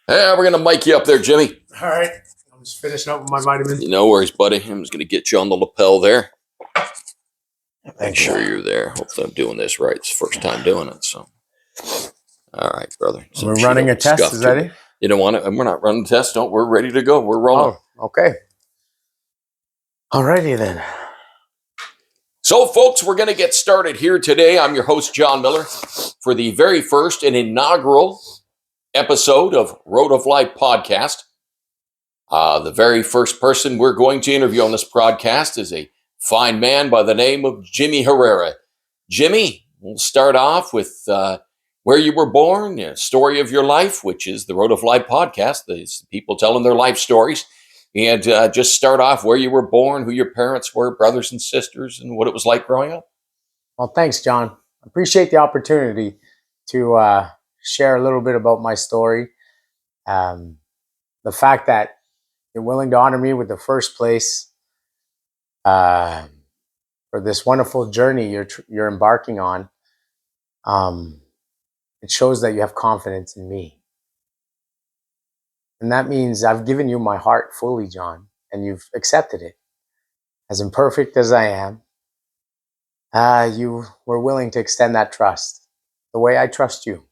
Hey, we're going to mic you up there, Jimmy. All right. I'm just finishing up with my vitamins. No worries, buddy. I'm just going to get you on the lapel there. Make Thank sure you. you're there. Hopefully I'm doing this right. It's the first time doing it. So, all right, brother. We're running a test. Is that it? You don't want it? We're not running a test. No, we're ready to go. We're rolling. Oh, okay. Alrighty then. So, folks, we're going to get started here today. I'm your host, John Miller, for the very first and inaugural episode of Road of Life podcast. The very first person we're going to interview on this broadcast is a fine man by the name of Jimmy Herrera. Jimmy, we'll start off with where you were born, the story of your life, which is the Road of Life podcast. These people telling their life stories. And just start off where you were born, who your parents were, brothers and sisters, and what it was like growing up. Well, thanks, John. I appreciate the opportunity to share a little bit about my story. The fact that you're willing to honor me with the first place for this wonderful journey you're embarking on. It shows that you have confidence in me. And that means I've given you my heart fully, John, and you've accepted it. As imperfect as I am, you were willing to extend that trust the way I trust you.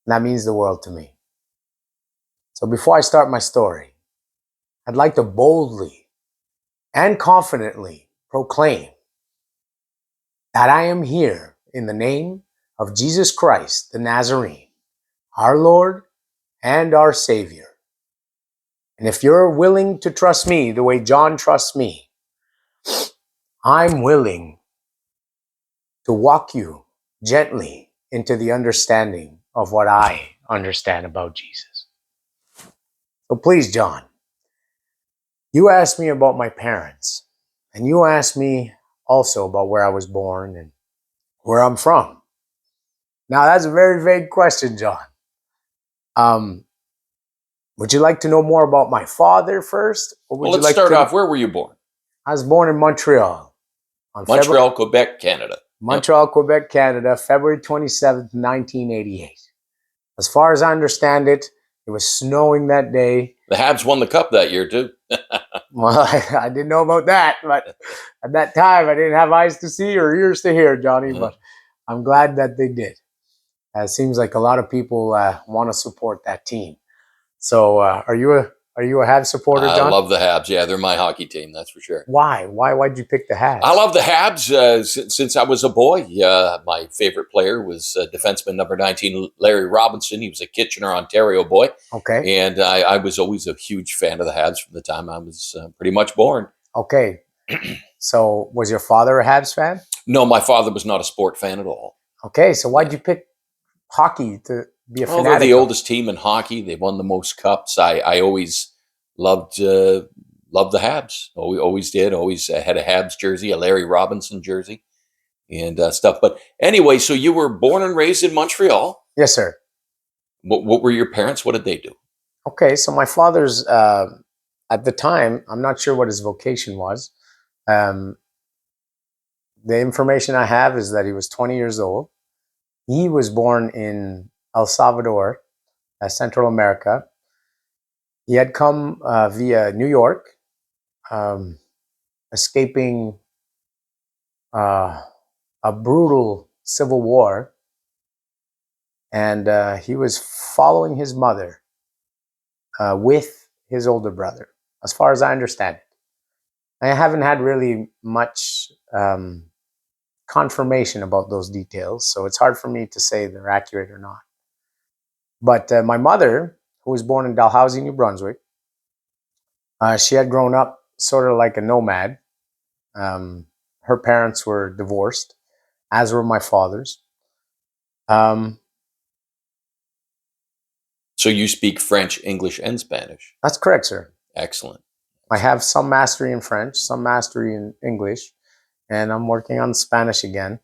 And that means the world to me. So before I start my story, I'd like to boldly and confidently proclaim that I am here in the name of Jesus Christ, the Nazarene, our Lord and our Savior. And if you're willing to trust me the way John trusts me, I'm willing to walk you gently into the understanding of what I understand about Jesus. So please, John, you asked me about my parents, and you asked me also about where I was born and where I'm from. Now, that's a very vague question, John. Would you like to know more about my father first? Or would let's start off. Where were you born? I was born in Montreal. Montreal, Quebec, Canada. Montreal, Quebec, Canada, February 27th, 1988. As far as I understand it, it was snowing that day. The Habs won the cup that year, too. Well, I didn't know about that, but at that time, I didn't have eyes to see or ears to hear, Johnny, but I'm glad that they did. It seems like a lot of people want to support that team. So are you a Habs supporter, John? I love the Habs. Yeah, they're my hockey team, that's for sure. Why? Why'd you pick the Habs? I love the Habs since I was a boy. My favorite player was defenseman number 19, Larry Robinson. He was a Kitchener, Ontario boy. Okay. And I was always a huge fan of the Habs from the time I was pretty much born. Okay. So was your father a Habs fan? No, my father was not a sport fan at all. Okay, so why'd you pick hockey to be a fanatic? They're the oldest team in hockey. They won the most cups. I always loved the Habs. Always did. Always had a Habs jersey, a Larry Robinson jersey, and stuff. But anyway, so you were born and raised in Montreal. Yes, sir. What were your parents? What did they do? Okay, so my father's at the time, I'm not sure what his vocation was. The information I have is that he was 20 years old. He was born in El Salvador, Central America. He had come via New York, escaping a brutal civil war. And he was following his mother with his older brother, as far as I understand it. I haven't had really much confirmation about those details, so it's hard for me to say they're accurate or not. But my mother, who was born in Dalhousie, New Brunswick, she had grown up sort of like a nomad. Her parents were divorced, as were my father's. So you speak French, English, and Spanish? That's correct, sir. Excellent. I have some mastery in French, some mastery in English, and I'm working on Spanish again,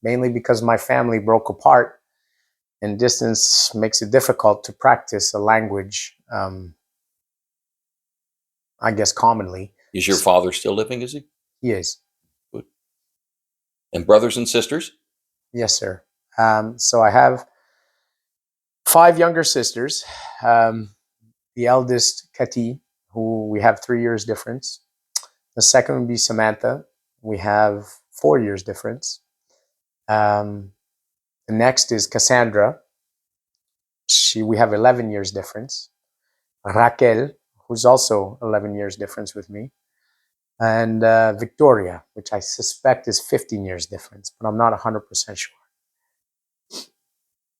mainly because my family broke apart and distance makes it difficult to practice a language, I guess, commonly. Is your father still living, is he? He is. Good. And brothers and sisters? Yes, sir. So I have 5 younger sisters. The eldest, Kati, who we have 3 years difference. The second would be Samantha. We have 4 years difference. The next is Cassandra. We have 11 years difference. Raquel, who's also 11 years difference with me. And Victoria, which I suspect is 15 years difference, but I'm not 100% sure.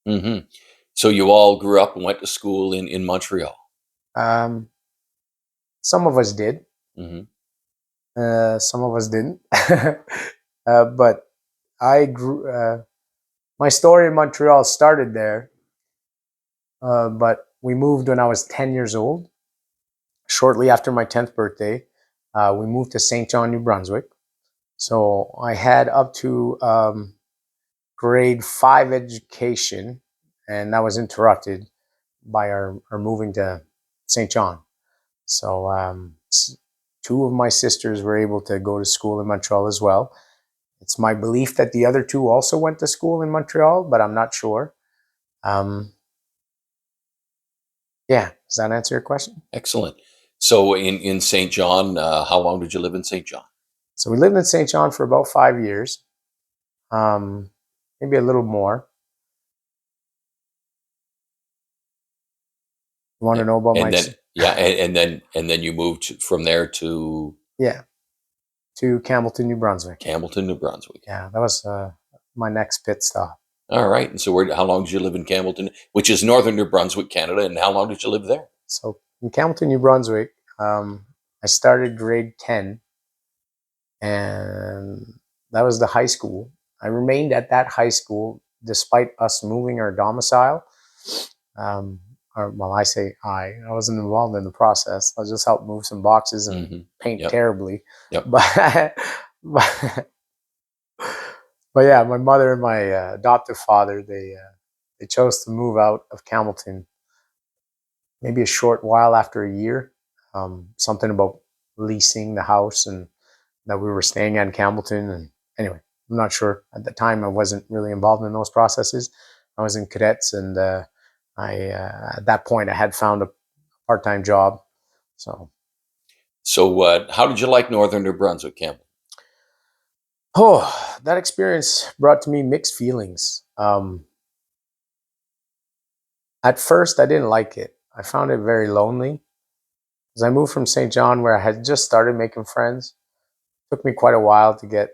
Mm-hmm. So you all grew up and went to school in Montreal. Um, some of us did. Mm-hmm. Some of us didn't. But I grew. My story in Montreal started there, but we moved when I was 10 years old. Shortly after my 10th birthday, we moved to St. John, New Brunswick. So I had up to grade 5 education, and that was interrupted by our moving to St. John. So 2 of my sisters were able to go to school in Montreal as well. It's my belief that the other 2 also went to school in Montreal, but I'm not sure. Yeah, does that answer your question? Excellent. So in St. John, how long did you live in St. John? So we lived in St. John for about 5 years, maybe a little more. You want to know about And my then and then you moved from there to yeah, to Campbellton, New Brunswick. Campbellton, New Brunswick. Yeah, that was my next pit stop. All right. And so how long did you live in Campbellton, which is northern New Brunswick, Canada, and how long did you live there? So in Campbellton, New Brunswick, I started grade 10, and that was the high school. I remained at that high school despite us moving our domicile. Well, I say I wasn't involved in the process. I just helped move some boxes and paint terribly. Yep. But yeah, my mother and my adoptive father, they chose to move out of Campbellton maybe a short while after a year. Something about leasing the house and that we were staying at in Campbellton. And anyway, I'm not sure. At the time, I wasn't really involved in those processes. I was in cadets, and at that point, I had found a part-time job. So how did you like northern New Brunswick, Campbell? Oh, that experience brought to me mixed feelings. At first, I didn't like it. I found it very lonely. As I moved from St. John, where I had just started making friends, it took me quite a while to get,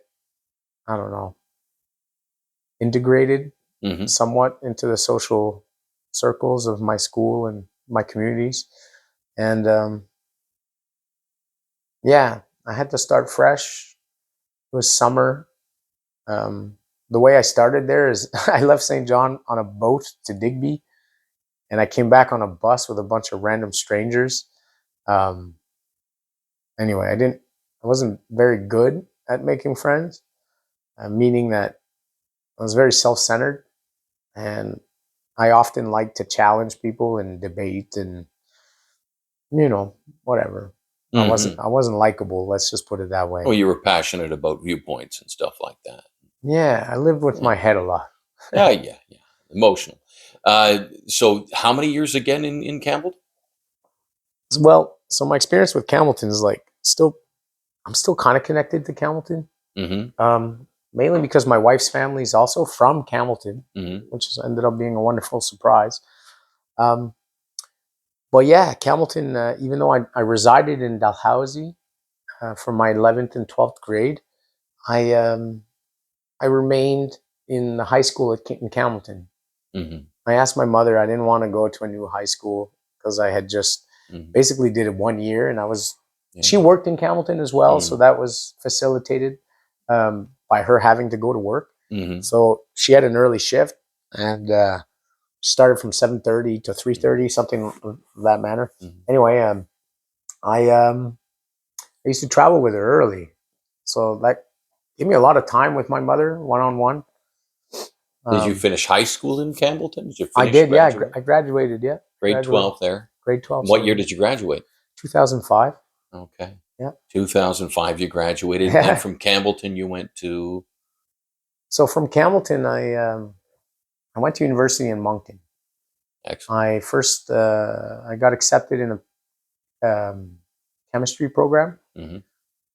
I don't know, integrated somewhat into the social circles of my school and my communities. And yeah, I had to start fresh. It was summer. The way I started there is I left St. John on a boat to Digby, and I came back on a bus with a bunch of random strangers. Anyway, I wasn't very good at making friends, meaning that I was very self-centered, and I often liked to challenge people and debate and whatever. I wasn't likable. Let's just put it that way. Oh, you were passionate about viewpoints and stuff like that. Yeah, I lived with my head a lot. yeah. Emotional. So how many years again in Campbell? Well, so my experience with Campbellton is I'm still kind of connected to Campbellton. Mainly because my wife's family is also from Campbellton, which has ended up being a wonderful surprise. But yeah, Campbellton, even though I resided in Dalhousie for my 11th and 12th grade, I remained in the high school in Campbellton. I asked my mother, I didn't want to go to a new high school because I had just basically did it 1 year, and she worked in Campbellton as well, so that was facilitated by her having to go to work. So she had an early shift, and started from 7:30 to 3:30, something of that manner. Anyway, I used to travel with her early, so that gave me a lot of time with my mother, one-on-one. Did you finish high school in Campbellton? Did you finish? I did, yeah. I graduated, yeah. Grade 12 there? Grade 12. What year did you graduate? 2005. Okay. Yeah. 2005 you graduated. And then from Campbellton you went to? So from Campbellton, I went to university in Moncton. Excellent. I got accepted in a chemistry program. Mm-hmm. I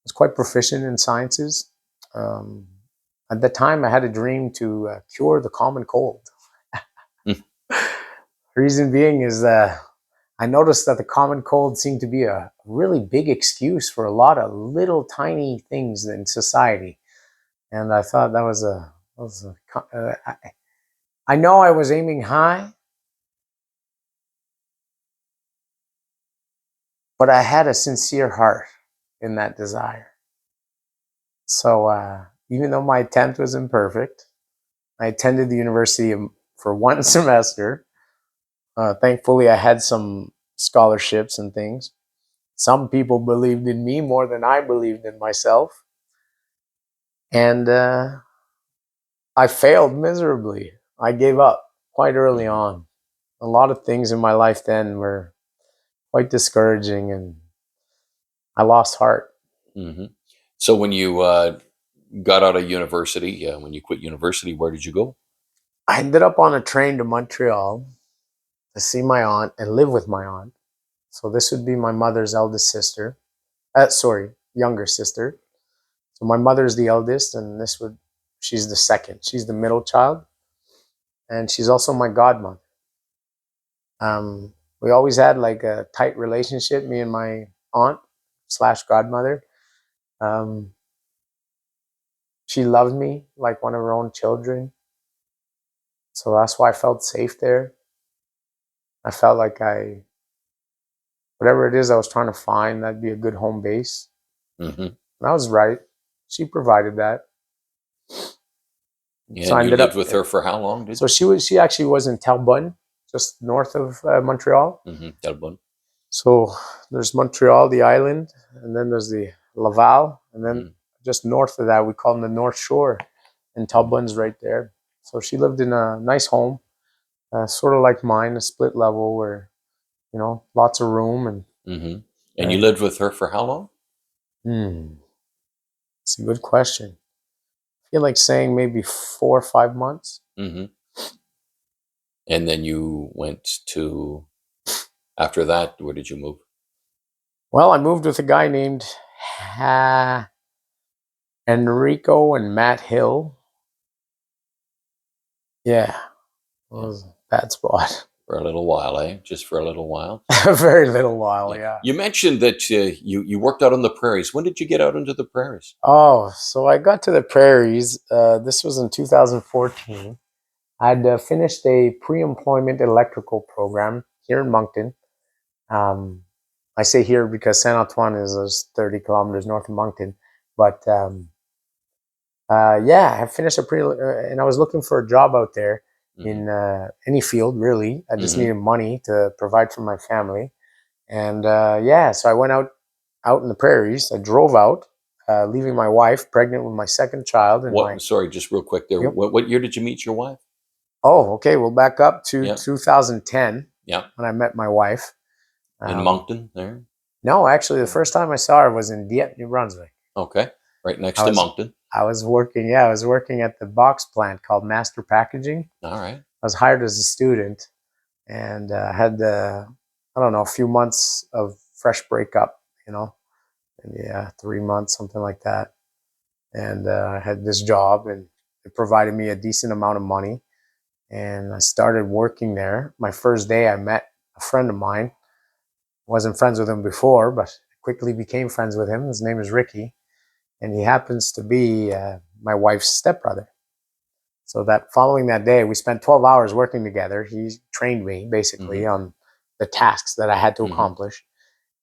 was quite proficient in sciences. Um, at the time, I had a dream to cure the common cold. Reason being is I noticed that the common cold seemed to be a really big excuse for a lot of little tiny things in society, and I thought I know I was aiming high, but I had a sincere heart in that desire. So even though my attempt was imperfect, I attended the university for one semester. Thankfully, I had some scholarships and things. Some people believed in me more than I believed in myself. And I failed miserably. I gave up quite early Mm-hmm. on. A lot of things in my life then were quite discouraging, and I lost heart. Mm-hmm. So when you got out of university, when you quit university, where did you go? I ended up on a train to Montreal to see my aunt and live with my aunt. So this would be my mother's eldest sister. Sorry, younger sister. So my mother's the eldest, and she's the second. She's the middle child, and she's also my godmother. We always had like a tight relationship, me and my aunt slash godmother. Um, she loved me like one of her own children, so that's why I felt safe there. I felt like whatever it is I was trying to find, that'd be a good home base. Mm-hmm. And I was right. She provided that. Yeah, So I and you ended lived up. with her for how long? Did So she actually was in Terrebonne, just north of Montreal. mm-hmm. Talbot. So there's Montreal, the island, and then there's the Laval, and then Mm-hmm. just north of that, we call them the North Shore, and Talbot's right there. So she lived in a nice home, sort of like mine, a split level where lots of room and. Mm-hmm. And you Uh, lived with her for how long? it's a good question. I feel like saying maybe 4 or 5 months. Mm-hmm. And then you went to, after that, where did you move? Well, I moved with a guy named Ha- Enrico and Matt Hill. Yeah, it Yeah, was a bad spot. for a little while, eh? Just for a little while. A very little while, Yeah. yeah. You mentioned that you worked out on the prairies. When did you get out into the prairies? Oh, so I got to the prairies. This was in 2014. I'd finished a pre-employment electrical program here in Moncton. Um, I say here because Saint Antoine is 30 kilometers north of Moncton. But yeah, I finished and I was looking for a job out there Mm-hmm. in any field, really. I just Mm-hmm. needed money to provide for my family. And yeah, so I went out in the prairies. I drove out, leaving my wife pregnant with my second child and my. What? Sorry, just real quick there. Yep. What year did you meet your wife? Oh, okay. We'll back up to Yeah, 2010 yeah. when I met my wife. In Um, Moncton, there. no, actually, the first time I saw her was in Dieppe, New Brunswick. Okay, right next I to was Moncton. I was working. Yeah, I was working at the box plant called Master Packaging. All right. I was hired as a student and had I don't know, a few months of fresh breakup. Yeah, 3 months, something like that. And I had this job, and it provided me a decent amount of money. And I started working there. My first day, I met a friend of mine. Wasn't friends with him before, but quickly became friends with him. His name is Ricky, and he happens to be my wife's stepbrother. So that following that day, we spent 12 hours working together. He trained me basically Mm-hmm. on the tasks that I had to Mm-hmm. accomplish.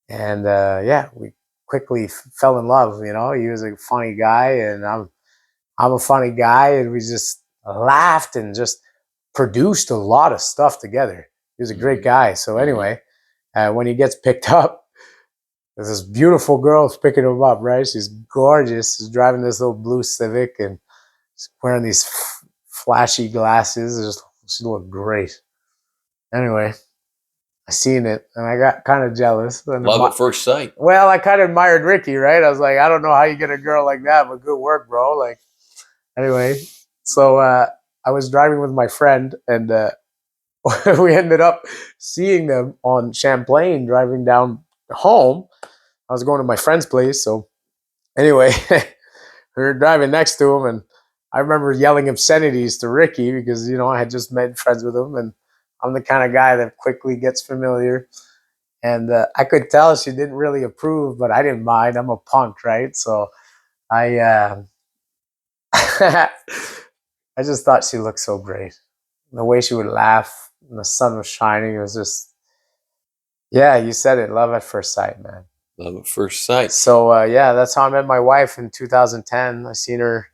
And yeah, we quickly fell in love. He was a funny guy, and I'm a funny guy, and we just laughed and just produced a lot of stuff together. He was a great Mm-hmm. guy. So Mm-hmm. anyway, when he gets picked up, there's this beautiful girl picking him up. Right, she's gorgeous. She's driving this little blue Civic and she's wearing these flashy glasses. She looked great. Anyway, I seen it and I got kind of jealous. And Love at first sight. well, I kind of admired Ricky, right? I was like, I don't know how you get a girl like that, but good work, bro. Like, anyway, so I was driving with my friend, and we ended up seeing them on Champlain driving down home. I was going to my friend's place. So anyway, we were driving next to him, and I remember yelling obscenities to Ricky because, I had just made friends with him, and I'm the kind of guy that quickly gets familiar. And I could tell she didn't really approve, but I didn't mind. I'm a punk, right? So I I just thought she looked so great. The way she would laugh when the sun was shining, it was just, yeah, you said it, love at first sight, man. Love at first sight. So yeah, that's how I met my wife in 2010. I seen her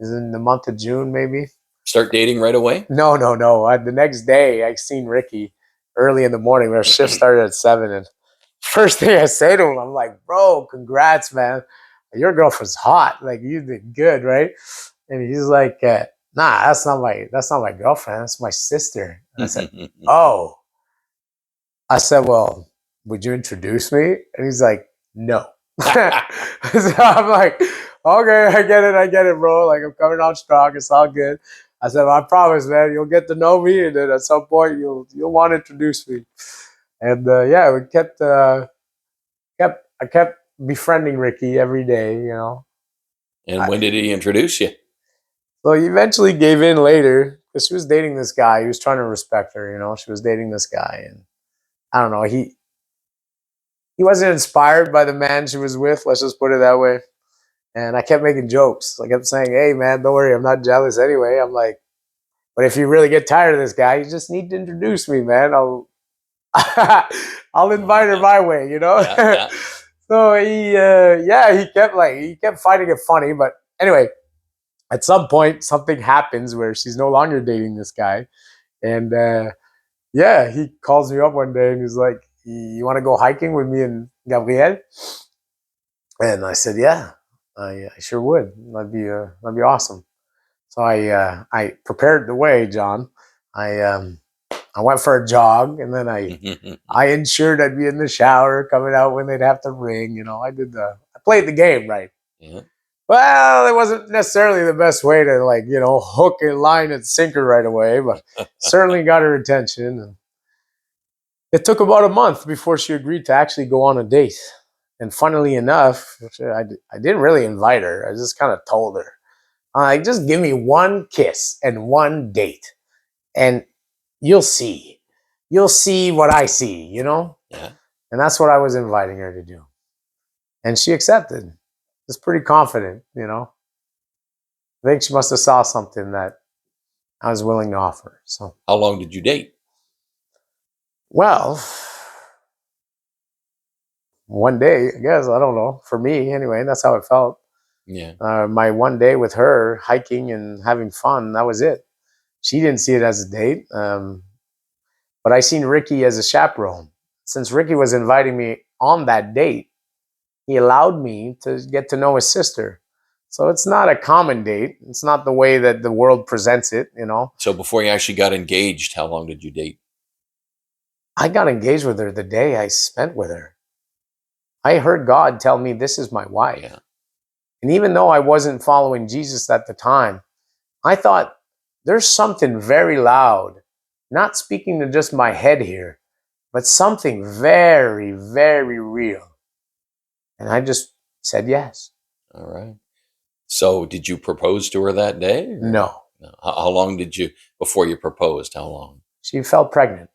in the month of June, maybe. Start dating right away? No. The next day, I seen Ricky early in the morning. Our shift started at 7, and first thing I say to him, I'm like, "Bro, congrats, man! Your girlfriend's hot. Like, you did good, right?" And he's like, "Nah, that's not my girlfriend. That's my sister." And I said, "Oh." I said, "Well, would you introduce me?" And he's like, "No." So I'm like, "Okay, I get it, bro. Like, I'm coming on strong. It's all good." I said, "Well, I promise, man, you'll get to know me, and then at some point you'll want to introduce me." And yeah, we I kept befriending Ricky every day, And when did he introduce you? So he eventually gave in later because she was dating this guy. He was trying to respect her, She was dating this guy, and I don't know. He wasn't inspired by the man she was with. Let's just put it that way. And I kept making jokes. I kept saying, "Hey, man, don't worry. I'm not jealous anyway." I'm like, "But if you really get tired of this guy, you just need to introduce me, man. I'll invite her my way, Yeah. So he kept finding it funny. But anyway, at some point, something happens where she's no longer dating this guy, and yeah, he calls me up one day and he's like, "You want to go hiking with me and Gabriel?" And I said, "Yeah, I sure would. That'd be awesome." So I prepared the way, John. I went for a jog, and then I ensured I'd be in the shower, coming out when they'd have to ring. I played the game right. Yeah. Well, it wasn't necessarily the best way to hook a line and sinker right away, but certainly got her attention. And it took about a month before she agreed to actually go on a date. And funnily enough, I didn't really invite her. I just kind of told her, like, just give me one kiss and one date, and you'll see. You'll see what I see. Yeah. And that's what I was inviting her to do. And she accepted. Was pretty confident. I think she must have saw something that I was willing to offer. So, How long did you date? well, one day, I guess, I don't know. For me, anyway, that's how it felt. Yeah. My one day with her, hiking and having fun, that was it. She didn't see it as a date, but I seen Ricky as a chaperone. Since Ricky was inviting me on that date, he allowed me to get to know his sister. So it's not a common date. It's not the way that the world presents it. So before you actually got engaged, how long did you date? I got engaged with her the day I spent with her. I heard God tell me, "This is my wife." Yeah. And even though I wasn't following Jesus at the time, I thought there's something very loud, not speaking to just my head here, but something very, very real. And I just said yes. All right. So did you propose to her that day? Or? No. No. How long did you, before you proposed, how long? She felt pregnant.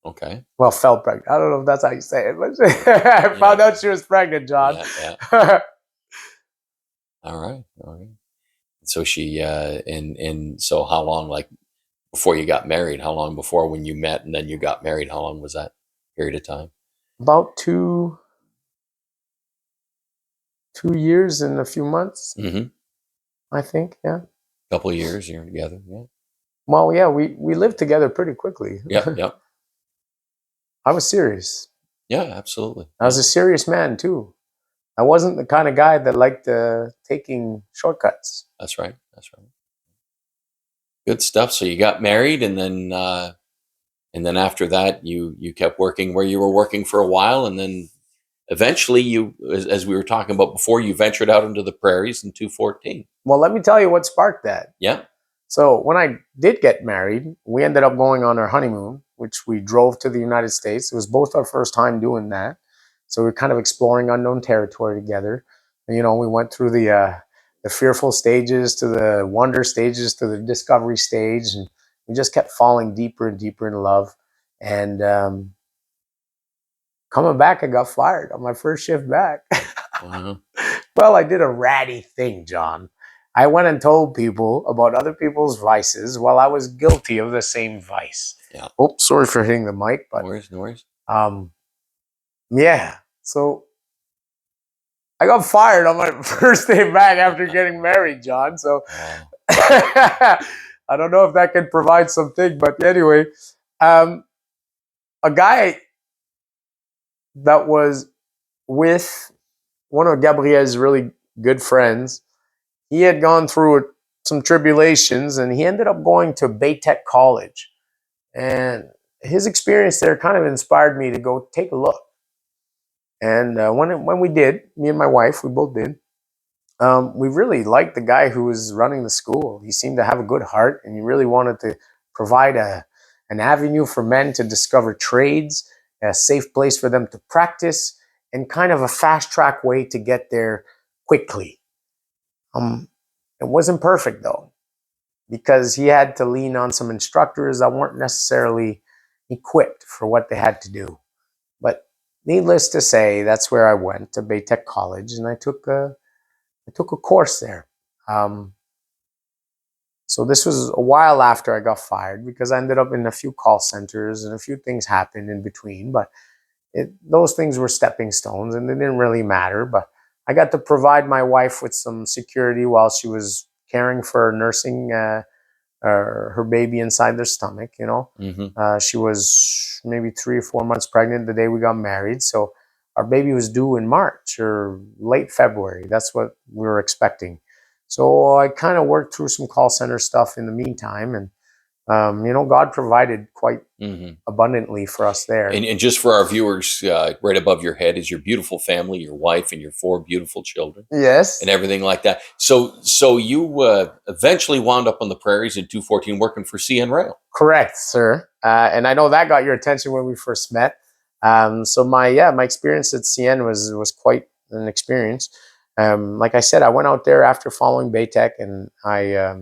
Okay. Well, felt pregnant. I don't know if that's how you say it, but I found out she was pregnant, John. Yeah. All right. So she, and so how long, like before you got married, how long before when you met and then you got married, how long was that period of time? About 2 years and a few months, Mm-hmm. I think. Yeah. Couple of years you're together. Yeah. Well, yeah, we lived together pretty quickly. Yep. I was serious. Yeah, absolutely. I was a serious man too. I wasn't the kind of guy that liked taking shortcuts. That's right. Good stuff. So you got married, and then after that, you kept working where you were working for a while, and then eventually, you, as we were talking about before, you ventured out into the prairies in 2014. Well, let me tell you what sparked that. Yeah. So when I did get married, we ended up going on our honeymoon, which we drove to the United States. It was both our first time doing that. So we were kind of exploring unknown territory together. You know, we went through the fearful stages to the wonder stages to the discovery stage, and we just kept falling deeper and deeper in love. And coming back, I got fired on my first shift back. Wow. Well, I did a ratty thing, John. I went and told people about other people's vices while I was guilty of the same vice. Yeah. Oh, sorry for hitting the mic, No but worries, no worries. yeah. So I got fired on my first day back after getting married, John. So Wow. I don't know if that can provide something, but anyway, a guy that was with one of Gabriel's really good friends, he had gone through some tribulations and he ended up going to Baytech College. And his experience there kind of inspired me to go take a look. And when we did, me and my wife, we both did, we really liked the guy who was running the school. He seemed to have a good heart and he really wanted to provide an avenue for men to discover trades, a safe place for them to practice, and kind of a fast track way to get there quickly. It wasn't perfect though, because he had to lean on some instructors that weren't necessarily equipped for what they had to do. But needless to say, that's where I went to Baytech College, and I took a course there. Um, so this was a while after I got fired because I ended up in a few call centers and a few things happened in between. But those things were stepping stones and they didn't really matter. But I got to provide my wife with some security while she was caring for nursing her baby inside their stomach. You know, she was maybe 3 or 4 months pregnant the day we got married. So our baby was due in March or late February. That's what we were expecting. So I kind of worked through some call center stuff in the meantime, and God provided quite abundantly for us there. And just for our viewers, right above your head is your beautiful family, your wife, and your 4 beautiful children. Yes. And everything like that. So you eventually wound up on the prairies in 214 working for CN Rail. Correct, sir. And I know that got your attention when we first met. So my experience at CN was quite an experience. Like I said, I went out there after following Baytech, and I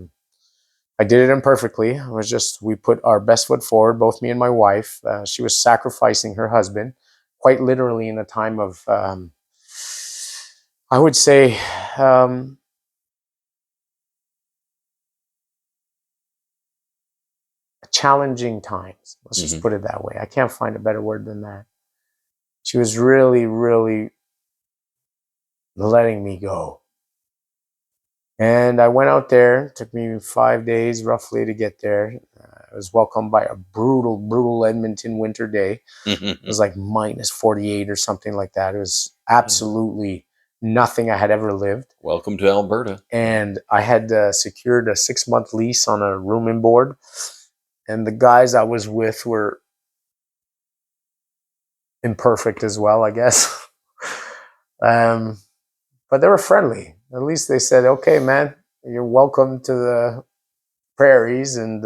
did it imperfectly. It was just we put our best foot forward, both me and my wife. She was sacrificing her husband, quite literally, in a time of I would say challenging times. Let's just put it that way. I can't find a better word than that. She was really, really letting me go. And I went out there. It took me 5 days roughly to get there. I was welcomed by a brutal, brutal Edmonton winter day. It was like minus 48 or something like that. It was absolutely nothing I had ever lived. Welcome to Alberta. And I had secured a 6-month lease on a room and board. And the guys I was with were imperfect as well, I guess. But they were friendly. At least they said, okay, man, you're welcome to the prairies and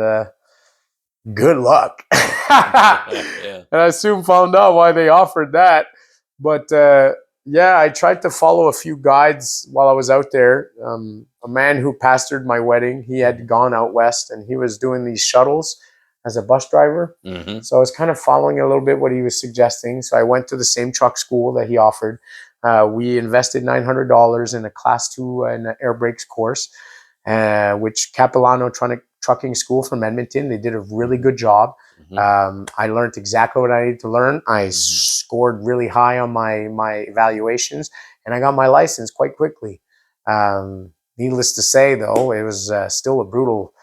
good luck. Yeah. And I soon found out why they offered that. But I tried to follow a few guides while I was out there. A man who pastored my wedding, he had gone out west and he was doing these shuttles as a bus driver. So I was kind of following a little bit what he was suggesting. So I went to the same truck school that he offered. We invested $900 in a class 2 and air brakes course, which Capilano Trucking School from Edmonton. They did a really good job. I learned exactly what I needed to learn. I scored really high on my evaluations, and I got my license quite quickly. Needless to say, though, it was still a brutal.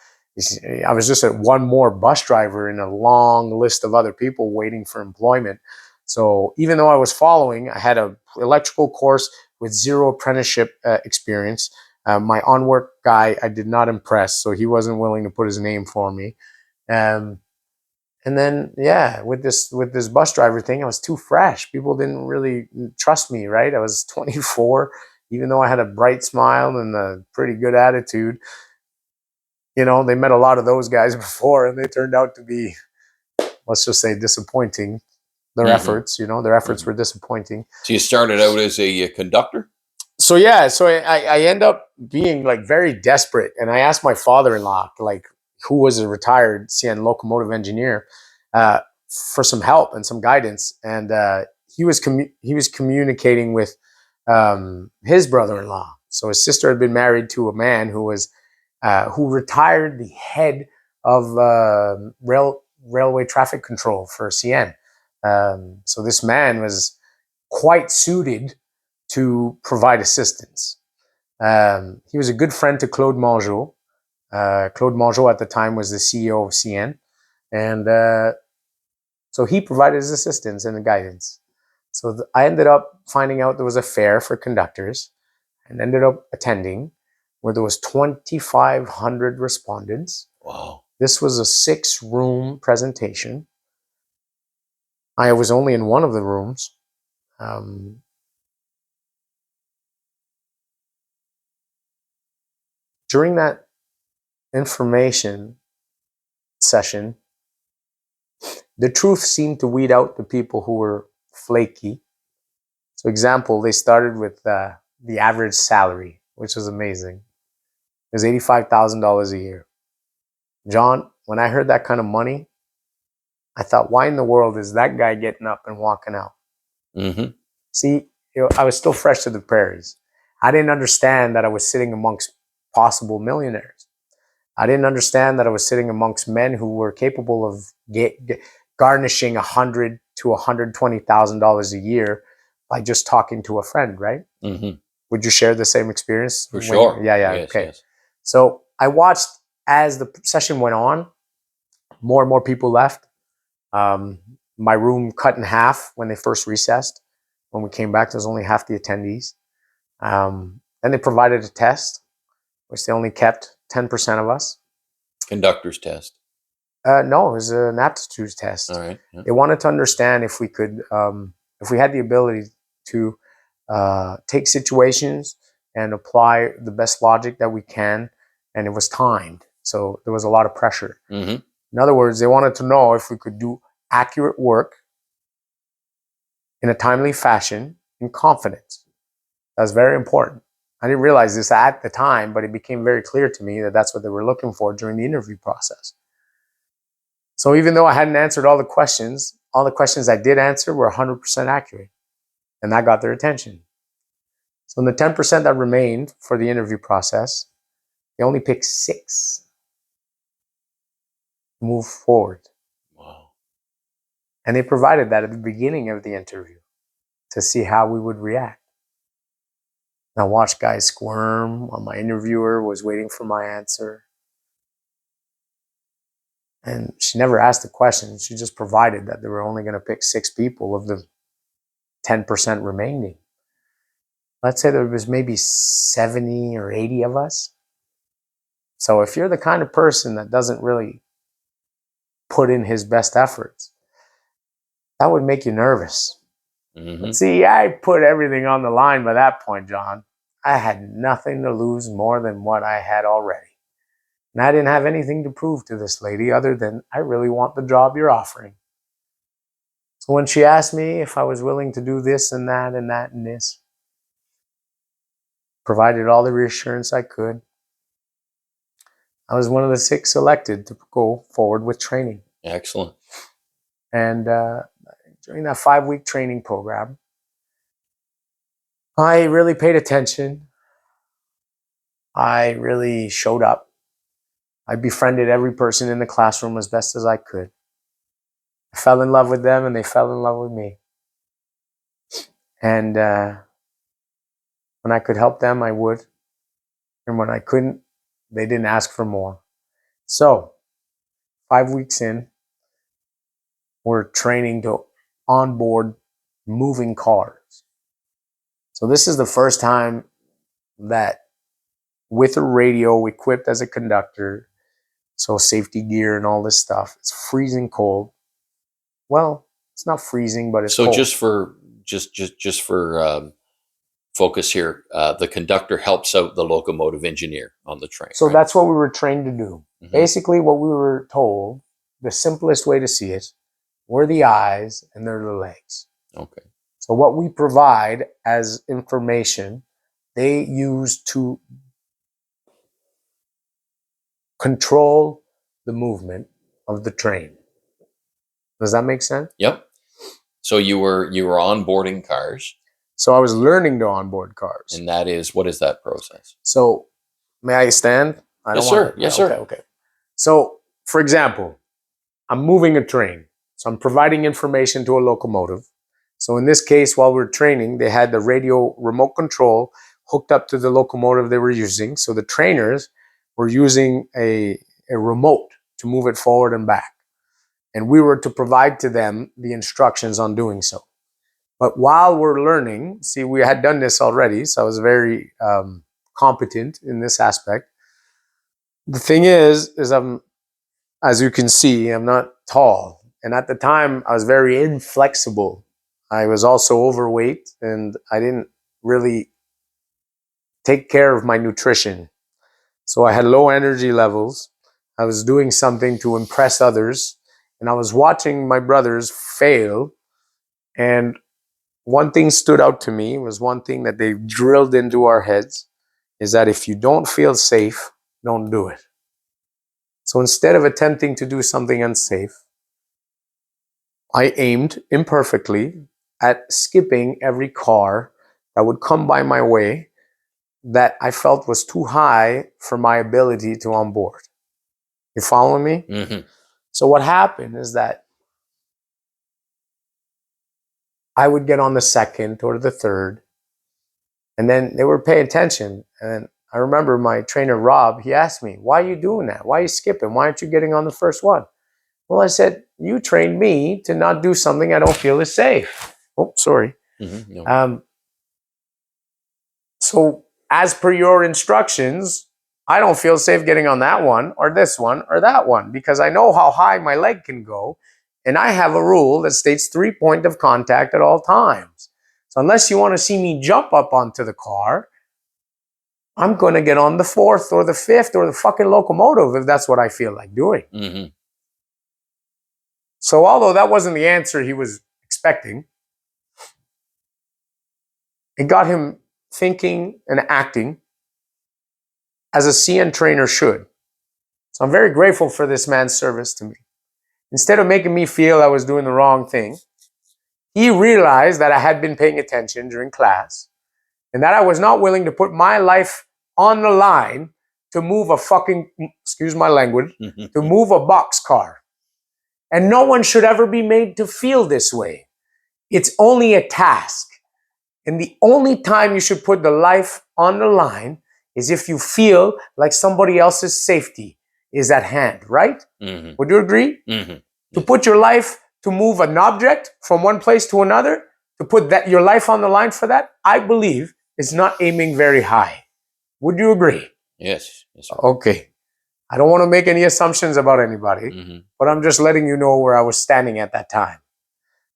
I was just one more bus driver in a long list of other people waiting for employment. So even though I was following, I had an electrical course with zero apprenticeship experience. My on-work guy, I did not impress, so he wasn't willing to put his name for me. And then, with this bus driver thing, I was too fresh. People didn't really trust me, right? I was 24, even though I had a bright smile and a pretty good attitude. they met a lot of those guys before, and they turned out to be, let's just say, disappointing. Their efforts, their efforts were disappointing. So you started out as a conductor? So I end up being like very desperate, and I asked my father-in-law, like, who was a retired CN locomotive engineer, for some help and some guidance, and he was communicating with his brother-in-law. So his sister had been married to a man who retired the head of railway traffic control for CN. So this man was quite suited to provide assistance. He was a good friend to Claude Mongeau. Claude Mongeau at the time was the CEO of CN. And so he provided his assistance and the guidance. So I ended up finding out there was a fair for conductors and ended up attending, where there was 2,500 respondents. Wow. This was a 6-room presentation. I was only in one of the rooms. During that information session, the truth seemed to weed out the people who were flaky. So, example, they started with the average salary, which was amazing. It was $85,000 a year. John, when I heard that kind of money, I thought, why in the world is that guy getting up and walking out? Mm-hmm. See, I was still fresh to the prairies. I didn't understand that I was sitting amongst possible millionaires. I didn't understand that I was sitting amongst men who were capable of garnishing $100,000 to $120,000 a year by just talking to a friend, right? Mm-hmm. Would you share the same experience? For sure. Yeah, Yes, okay. yes. So I watched as the session went on, more and more people left. My room cut in half when they first recessed. When we came back, there was only half the attendees. Then they provided a test, which they only kept 10% of us. Conductor's test. No, it was an aptitude test. All right. Yeah. They wanted to understand if we could, if we had the ability to take situations and apply the best logic that we can, and it was timed. So there was a lot of pressure. Mm-hmm. In other words, they wanted to know if we could do accurate work in a timely fashion in confidence. That's very important. I didn't realize this at the time, but it became very clear to me that that's what they were looking for during the interview process. So even though I hadn't answered all the questions I did answer were 100% accurate, and that got their attention. So in the 10% that remained for the interview process, they only picked 6 to move forward. Wow. And they provided that at the beginning of the interview to see how we would react. And I watched guys squirm while my interviewer was waiting for my answer. And she never asked a question. She just provided that they were only going to pick 6 people of the 10% remaining. Let's say there was maybe 70 or 80 of us. So if you're the kind of person that doesn't really put in his best efforts, that would make you nervous. Mm-hmm. But see, I put everything on the line by that point, John. I had nothing to lose more than what I had already. And I didn't have anything to prove to this lady other than I really want the job you're offering. So when she asked me if I was willing to do this and that and that and this, provided all the reassurance I could, I was one of the 6 selected to go forward with training. Excellent. And during that 5-week training program, I really paid attention. I really showed up. I befriended every person in the classroom as best as I could. I fell in love with them and they fell in love with me. And when I could help them, I would. And when I couldn't, they didn't ask for more. So 5 weeks in, we're training to onboard moving cars. So this is the first time that with a radio equipped as a conductor, so safety gear and all this stuff, it's freezing cold. Well, it's not freezing, but it's So cold. just for focus here. The conductor helps out the locomotive engineer on the train. So right? that's what we were trained to do. Mhm. Basically, what we were told, the simplest way to see it, we're the eyes and they're the legs. Okay. So what we provide as information, they use to control the movement of the train. Does that make sense? Yep. So you were onboarding cars, So I was learning to onboard cars. and that is, what is that process? So may I stand? I Yes, don't want sir. to. Yes, Okay, sir. okay. So, for example, I'm moving a train. So I'm providing information to a locomotive. So in this case, while we're training, they had the radio remote control hooked up to the locomotive they were using. So the trainers were using a remote to move it forward and back. And we were to provide to them the instructions on doing so. But while we're learning, see, we had done this already, so I was very competent in this aspect. The thing is I'm, as you can see, I'm not tall. And at the time, I was very inflexible. I was also overweight and I didn't really take care of my nutrition. So I had low energy levels. I was doing something to impress others. And I was watching my brothers fail. And one thing stood out to me, was one thing that they drilled into our heads, is that if you don't feel safe, don't do it. So instead of attempting to do something unsafe, I aimed imperfectly at skipping every car that would come by my way that I felt was too high for my ability to onboard. You following me? Mm-hmm. So what happened is that I would get on the second or the third, and then they were paying attention. And I remember my trainer, Rob, he asked me, why are you doing that? Why are you skipping? Why aren't you getting on the first one? Well, I said, you trained me to not do something I don't feel is safe. Oh, sorry. Mm-hmm. No. So as per your instructions, I don't feel safe getting on that one or this one or that one because I know how high my leg can go. And I have a rule that states 3 point of contact at all times. So unless you want to see me jump up onto the car, I'm going to get on the fourth or the fifth or the fucking locomotive if that's what I feel like doing. Mm-hmm. So although that wasn't the answer he was expecting, it got him thinking and acting as a CN trainer should. So I'm very grateful for this man's service to me. Instead of making me feel I was doing the wrong thing, he realized that I had been paying attention during class and that I was not willing to put my life on the line to move a fucking, excuse my language, to move a boxcar. And no one should ever be made to feel this way. It's only a task. And the only time you should put the life on the line is if you feel like somebody else's safety is at hand, right? Mm-hmm. Would you agree? Mm-hmm. To put your life, to move an object from one place to another, to put that your life on the line for that, I believe is not aiming very high. Would you agree? Yes. Yes, sir. Okay. I don't want to make any assumptions about anybody, Mm-hmm. but I'm just letting you know where I was standing at that time.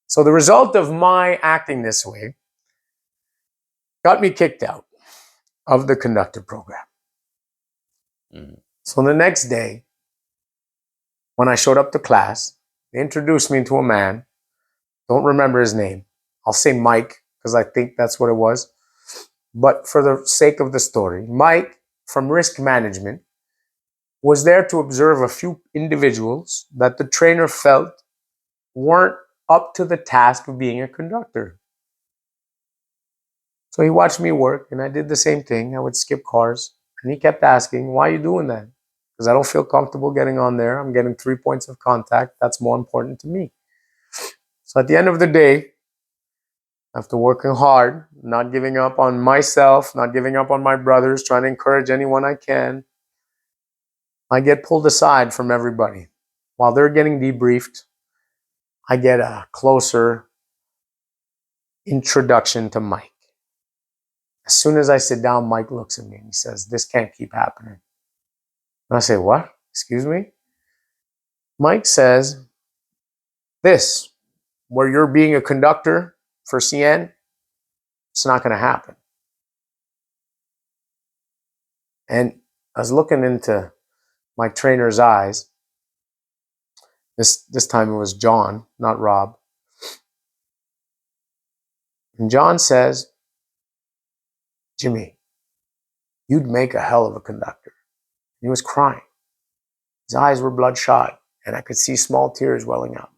So the result of my acting this way got me kicked out of the conductor program. Mm-hmm. So the next day, when I showed up to class, they introduced me to a man. Don't remember his name. I'll say Mike because I think that's what it was. But for the sake of the story, Mike from risk management was there to observe a few individuals that the trainer felt weren't up to the task of being a conductor. So he watched me work and I did the same thing. I would skip cars and he kept asking, why are you doing that? Because I don't feel comfortable getting on there. I'm getting 3 points of contact. That's more important to me. So at the end of the day, after working hard, not giving up on myself, not giving up on my brothers, trying to encourage anyone I can, I get pulled aside from everybody. While they're getting debriefed, I get a closer introduction to Mike. As soon as I sit down, Mike looks at me and he says, this can't keep happening. And I say, what? Excuse me? Mike says, this, where you're being a conductor for CN, it's not going to happen. And I was looking into my trainer's eyes. This time it was John, not Rob. And John says, Jimmy, you'd make a hell of a conductor. He was crying. His eyes were bloodshot, and I could see small tears welling up.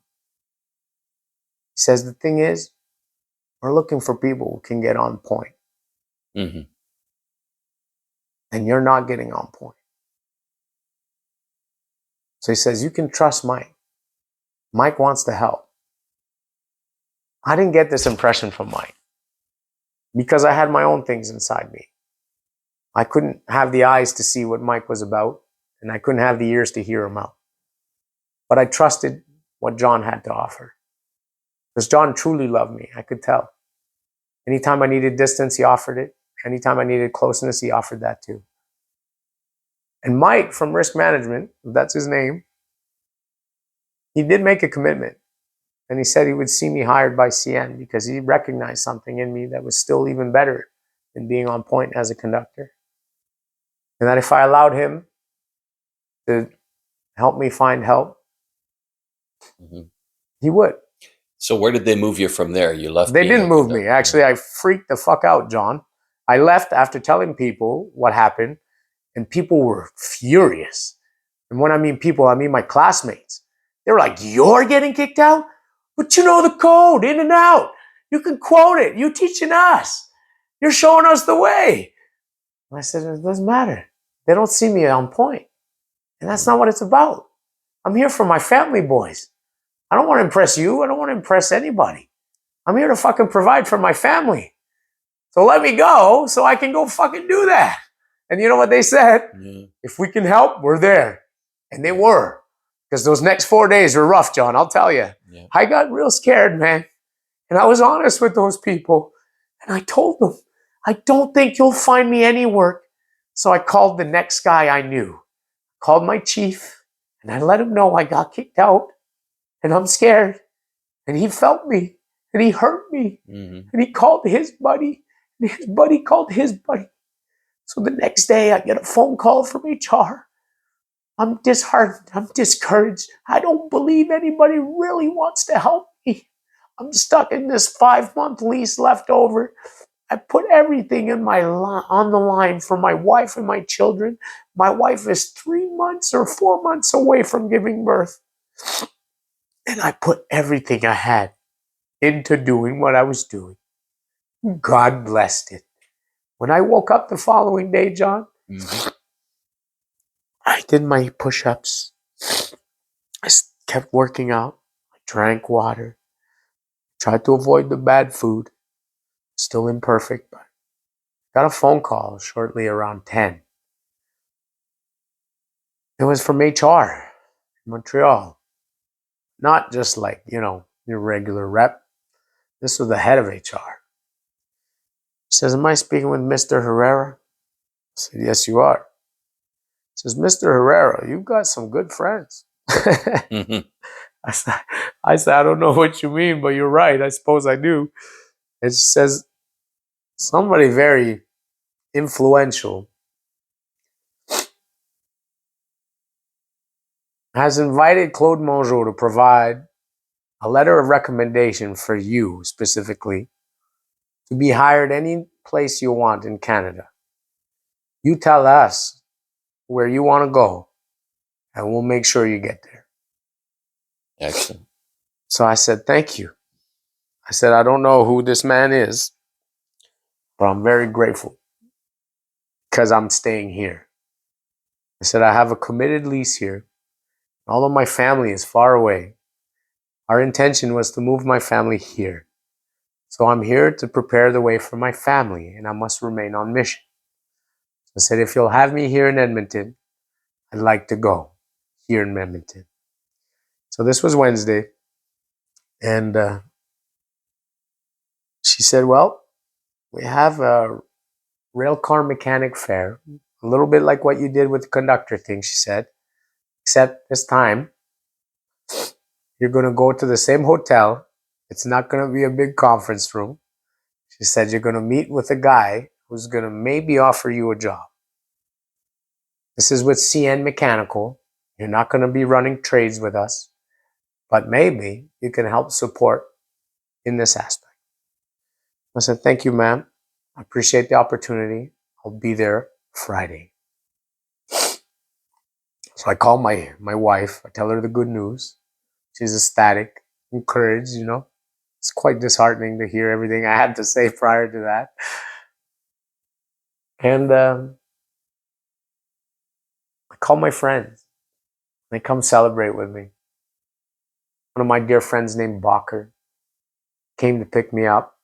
He says, the thing is, we're looking for people who can get on point. Mm-hmm. And you're not getting on point. So he says, you can trust Mike. Mike wants to help. I didn't get this impression from Mike because I had my own things inside me. I couldn't have the eyes to see what Mike was about, and I couldn't have the ears to hear him out. But I trusted what John had to offer. Because John truly loved me, I could tell. Anytime I needed distance, he offered it. Anytime I needed closeness, he offered that too. And Mike from Risk Management, that's his name, he did make a commitment. And he said he would see me hired by CN because he recognized something in me that was still even better than being on point as a conductor. And that if I allowed him to help me find help, Mm-hmm. he would. So where did they move you from there? You left. They being didn't a move me. conductor. Actually, I freaked the fuck out, John. I left after telling people what happened, and people were furious. And when I mean people, I mean my classmates. They were like, you're getting kicked out? But you know the code in and out. You can quote it. You're teaching us. You're showing us the way. And I said, it doesn't matter. They don't see me on point. And that's not what it's about. I'm here for my family, boys. I don't want to impress you. I don't want to impress anybody. I'm here to fucking provide for my family. So let me go so I can go fucking do that. And you know what they said? Yeah. If we can help, we're there. And they were. Because those next 4 days were rough, John, I'll tell you. Yeah. I got real scared, man. And I was honest with those people. And I told them, I don't think you'll find me any work. So I called the next guy I knew. Called my chief. And I let him know I got kicked out. And I'm scared. And he felt me. And he hurt me. Mm-hmm. And he called his buddy. And his buddy called his buddy. So the next day I get a phone call from HR. I'm disheartened. I'm discouraged. I don't believe anybody really wants to help me. I'm stuck in this 5-month lease left over. I put everything in on the line for my wife and my children. My wife is 3 months or 4 months away from giving birth. And I put everything I had into doing what I was doing. God blessed it. When I woke up the following day, John, Mm-hmm. I did my push-ups. I kept working out. I drank water. Tried to avoid the bad food. Still imperfect, but got a phone call shortly around 10. It was from HR in Montreal. Not just like, your regular rep. This was the head of HR. He says, am I speaking with Mr. Herrera? I said, yes, you are. He says, Mr. Herrera, you've got some good friends. Mm-hmm. I said, I don't know what you mean, but you're right. I suppose I do. It says, somebody very influential has invited Claude Mongeau to provide a letter of recommendation for you specifically to be hired any place you want in Canada. You tell us where you want to go, and we'll make sure you get there. Excellent. So I said, thank you. I said, I don't know who this man is, but I'm very grateful because I'm staying here. I said, I have a committed lease here. All of my family is far away. Our intention was to move my family here. So I'm here to prepare the way for my family, and I must remain on mission. So I said, if you'll have me here in Edmonton, I'd like to go here in Edmonton. So this was Wednesday, and she said, well, we have a rail car mechanic fair, a little bit like what you did with the conductor thing, she said, except this time you're going to go to the same hotel. It's not going to be a big conference room. She said, you're going to meet with a guy who's going to maybe offer you a job. This is with CN Mechanical. You're not going to be running trades with us, but maybe you can help support in this aspect. I said, thank you, ma'am. I appreciate the opportunity. I'll be there Friday. So I call my wife. I tell her the good news. She's ecstatic, encouraged, It's quite disheartening to hear everything I had to say prior to that. And I call my friends. They come celebrate with me. One of my dear friends named Bacher came to pick me up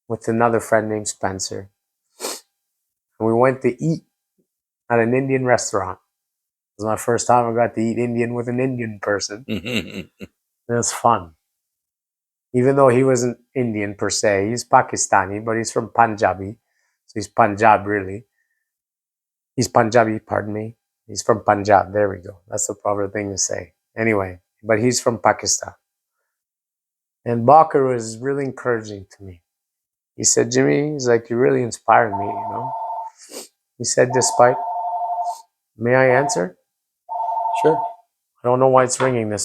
with another friend named Spencer. And we went to eat at an Indian restaurant. It was my first time I got to eat Indian with an Indian person. It was fun. Even though he wasn't Indian per se, he's Pakistani, but he's from Punjabi. So he's Punjab, really. He's Punjabi, pardon me. He's from Punjab. There we go. That's the proper thing to say. Anyway, but he's from Pakistan. And Bacher was really encouraging to me. He said, Jimmy, he's like, you really inspired me, He said, despite, may I answer? Sure. I don't know why it's ringing this